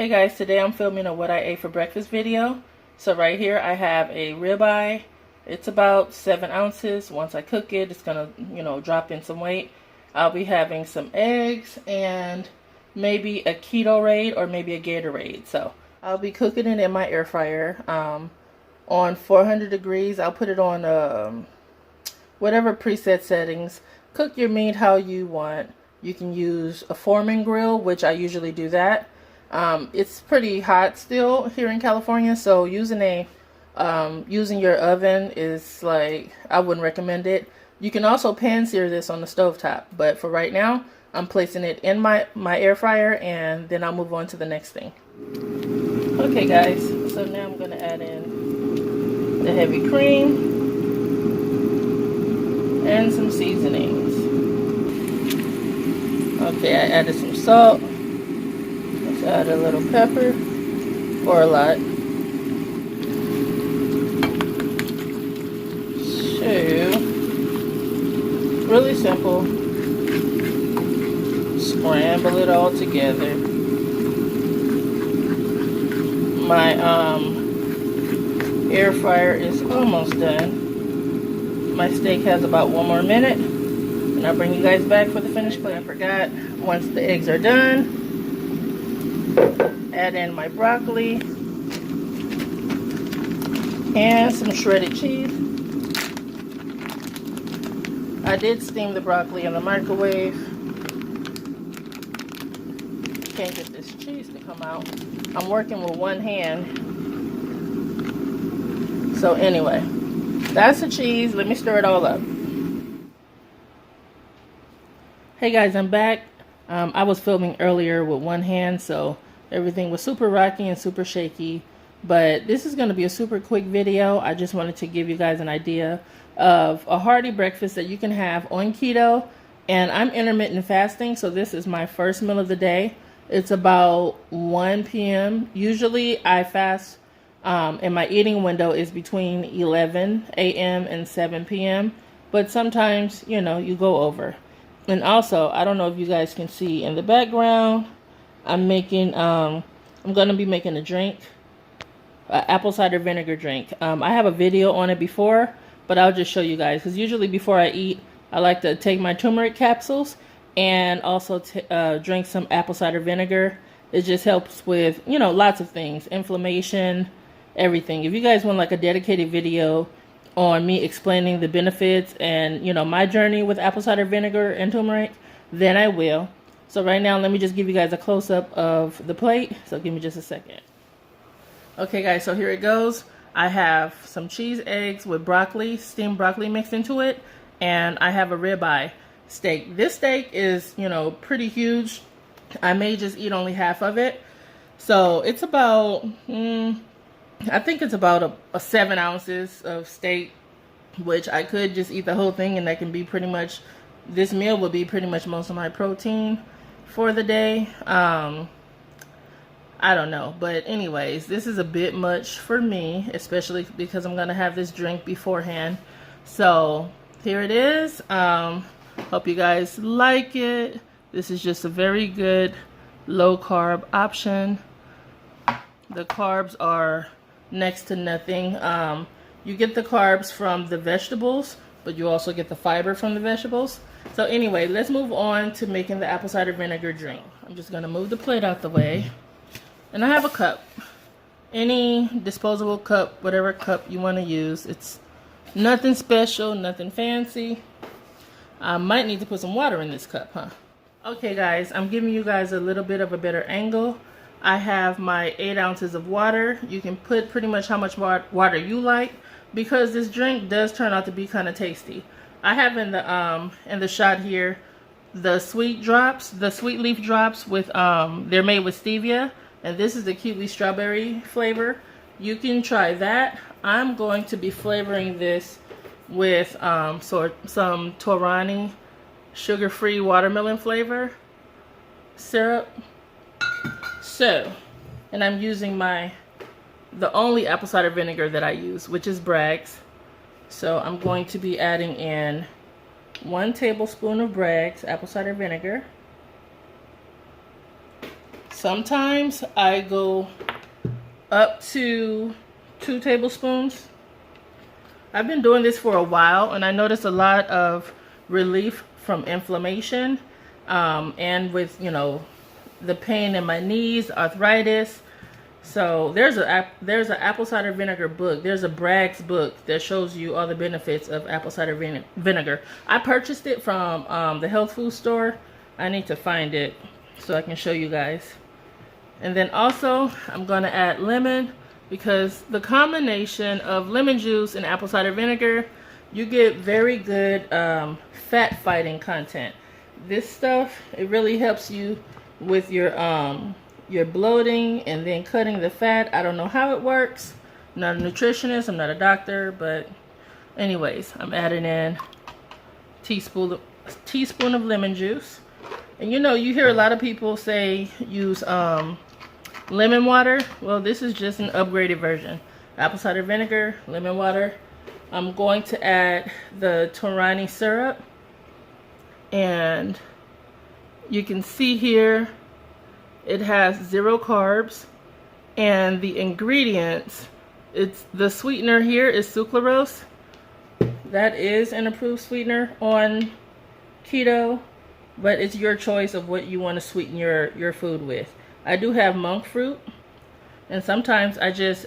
Hey guys, today I'm filming a what I ate for breakfast video. So right here I have a ribeye. It's about 7 ounces. Once I cook it, it's gonna, drop in some weight. I'll be having some eggs and maybe a Keto or maybe a Gatorade. So I'll be cooking it in my air fryer on 400 degrees. I'll put it on whatever preset settings. Cook your meat how you want. You can use a Foreman grill, which I usually do that. It's pretty hot still here in California, so using your oven is like, I wouldn't recommend it. You can also pan sear this on the stovetop, but for right now, I'm placing it in my air fryer, and then I'll move on to the next thing. Okay guys, so now I'm going to add in the heavy cream and some seasonings. Okay, I added some salt. Let's add a little pepper, or a lot. So, really simple. Scramble it all together. My air fryer is almost done. My steak has about 1 more minute, and I'll bring you guys back for the finished plate. I forgot, once the eggs are done, add in my broccoli and some shredded cheese. I did steam the broccoli in the microwave. Can't get this cheese to come out. I'm working with one hand. So anyway, that's the cheese. Let me stir it all up. Hey guys, I'm back. I was filming earlier with one hand, so everything was super rocky and super shaky. But this is going to be a super quick video. I just wanted to give you guys an idea of a hearty breakfast that you can have on keto. And I'm intermittent fasting, so this is my first meal of the day. It's about 1 p.m. Usually I fast, and my eating window is between 11 a.m. and 7 p.m. But sometimes, you go over. And also, I don't know if you guys can see in the background, I'm going to be making a drink, apple cider vinegar drink. I have a video on it before, but I'll just show you guys. Because usually before I eat, I like to take my turmeric capsules and also drink some apple cider vinegar. It just helps with, lots of things. Inflammation, everything. If you guys want like a dedicated video on me explaining the benefits and, my journey with apple cider vinegar and turmeric, then I will. So right now, let me just give you guys a close-up of the plate. So give me just a second. Okay, guys, so here it goes. I have some cheese eggs with broccoli, steamed broccoli mixed into it, and I have a ribeye steak. This steak is, pretty huge. I may just eat only half of it. So it's about, I think it's about a 7 ounces of steak, which I could just eat the whole thing, and that can be pretty much, this meal will be pretty much most of my protein for the day. I don't know, but anyways, this is a bit much for me, especially because I'm gonna have this drink beforehand. So here it is. Hope you guys like it. This is just a very good low carb option. The carbs are next to nothing. You get the carbs from the vegetables, but you also get the fiber from the vegetables. So anyway, let's move on to making the apple cider vinegar drink. I'm just gonna move the plate out the way. And I have a cup. Any disposable cup, whatever cup you want to use. It's nothing special, nothing fancy. I might need to put some water in this cup, huh? Okay guys, I'm giving you guys a little bit of a better angle. I have my 8 ounces of water. You can put pretty much how much water you like, because this drink does turn out to be kind of tasty. I have in the shot here the sweet leaf drops with they're made with stevia, and this is the kiwi strawberry flavor. You can try that. I'm going to be flavoring this with some Torani sugar-free watermelon flavor syrup. So, and I'm using the only apple cider vinegar that I use, which is Bragg's. So I'm going to be adding in 1 tablespoon of Bragg's apple cider vinegar, Sometimes I go up to 2 tablespoons. I've been doing this for a while, and I notice a lot of relief from inflammation, and with, you know, the pain in my knees, arthritis. So there's an apple cider vinegar book. There's a Bragg's book that shows you all the benefits of apple cider vinegar. I purchased it from the health food store. I need to find it so I can show you guys. And then also I'm going to add lemon, because the combination of lemon juice and apple cider vinegar, you get very good fat fighting content. This stuff, it really helps you with your bloating and then cutting the fat. I don't know how it works. I'm not a nutritionist, I'm not a doctor, but anyways, I'm adding in a teaspoon of lemon juice. And you know, you hear a lot of people say use lemon water. Well, this is just an upgraded version. Apple cider vinegar, lemon water. I'm going to add the Tumeric syrup, and you can see here it has 0 carbs, and the ingredients, it's the sweetener here is sucralose. That is an approved sweetener on keto, but it's your choice of what you want to sweeten your food with. I do have monk fruit, and sometimes I just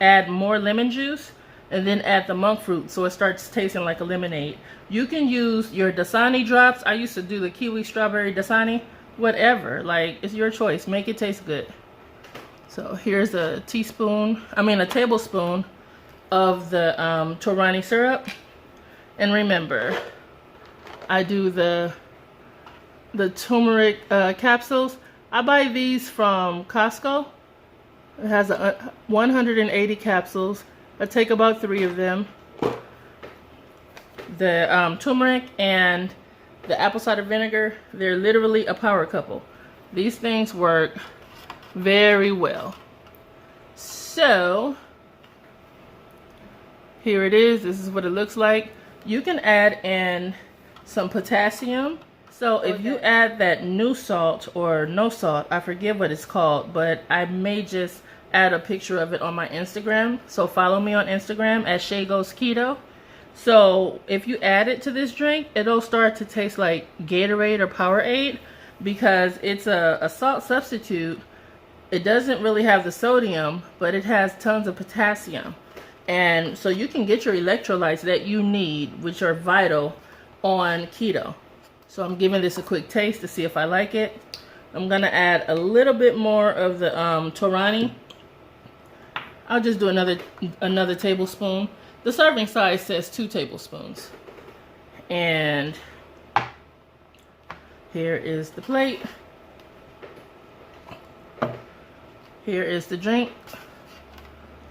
add more lemon juice and then add the monk fruit so it starts tasting like a lemonade. You can use your Dasani drops. I used to do the kiwi strawberry Dasani, whatever, like it's your choice. Make it taste good. So here's a tablespoon of the Tumeric syrup. And remember, I do the turmeric capsules. I buy these from Costco. It has 180 capsules. I take about 3 of them. The turmeric and the apple cider vinegar, they're literally a power couple. These things work very well. So here it is. This is what it looks like. You can add in some potassium. So if you add that new salt or no salt, I forget what it's called, but I may just add a picture of it on my Instagram. So follow me on Instagram at Shay Goes Keto. So if you add it to this drink, it'll start to taste like Gatorade or Powerade, because it's a salt substitute. It doesn't really have the sodium, but it has tons of potassium. And so you can get your electrolytes that you need, which are vital on keto. So I'm giving this a quick taste to see if I like it. I'm gonna add a little bit more of the Tumeric. I'll just do another tablespoon. The serving size says 2 tablespoons. And here is the plate. Here is the drink.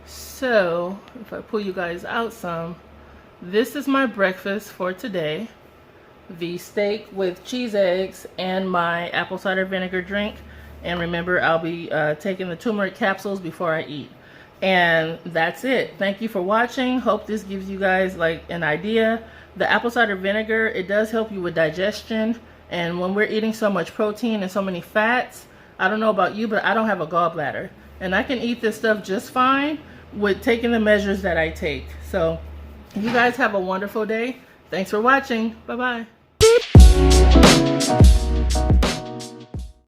So if I pull you guys out some, this is my breakfast for today. The steak with cheese eggs and my apple cider vinegar drink. And remember, I'll be taking the turmeric capsules before I eat. And that's it. Thank you for watching. Hope this gives you guys like an idea. The apple cider vinegar, it does help you with digestion. And when we're eating so much protein and so many fats, I don't know about you, but I don't have a gallbladder. And I can eat this stuff just fine with taking the measures that I take. So you guys have a wonderful day. Thanks for watching. Bye-bye.